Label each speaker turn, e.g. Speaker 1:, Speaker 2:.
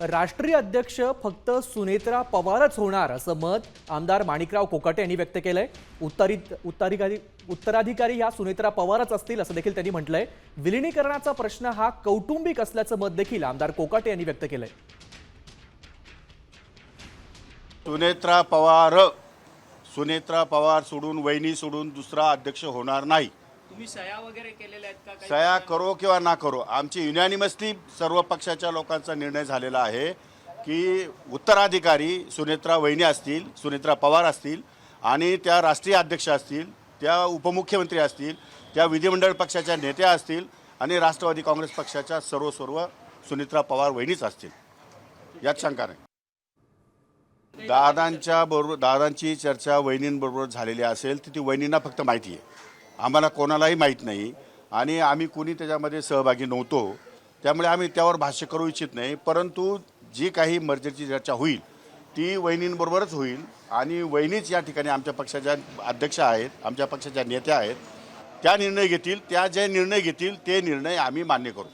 Speaker 1: राष्ट्रीय अध्यक्ष फक्त सुनेत्रा पवारच होणार असं मत आमदार माणिकराव कोकाटे यांनी व्यक्त केलंय। उत्तराधिकारी ह्या सुनेत्रा पवारच असतील असं देखील त्यांनी म्हटलंय। विलीनीकरणाचा प्रश्न हा कौटुंबिक असल्याचं मत देखील आमदार कोकाटे यांनी व्यक्त केलंय।
Speaker 2: सुनेत्रा पवार सोडून वहिनी सोडून दुसरा अध्यक्ष होणार नाही।
Speaker 3: तुम्ही सह्या वगैरे केलेल्या आहेत का? काही
Speaker 2: सह्या करो किंवा ना करो, आमची युनॅनिमसली सर्व पक्षाच्या लोकांचा निर्णय झालेला आहे की उत्तराधिकारी सुनेत्रा वहिनी असतील, सुनेत्रा पवार असतील आणि त्या राष्ट्रीय अध्यक्ष असतील, त्या उपमुख्यमंत्री असतील, त्या विधिमंडळ पक्षाच्या नेत्या असतील आणि राष्ट्रवादी काँग्रेस पक्षाच्या सर्व सुनेत्रा पवार वहिनीच असतील, यात शंका नाही। दादांची चर्चा वहिनींबरोबर झालेली असेल ती वहिनींना फक्त माहिती आहे, आम्हाला कोणालाही माहीत नाही आणि आम्ही कोणी त्याच्यामध्ये सहभागी नव्हतो, त्यामुळे आम्ही त्यावर भाष्य करू इच्छित नाही। परंतु जी काही मर्जरची चर्चा होईल ती वहिनींबरोबरच होईल आणि वहिनीच या ठिकाणी आमच्या पक्षाच्या अध्यक्ष आहेत, आमच्या पक्षाच्या नेत्या आहेत, त्या निर्णय घेतील, त्या जे निर्णय घेतील ते निर्णय आम्ही मान्य करू।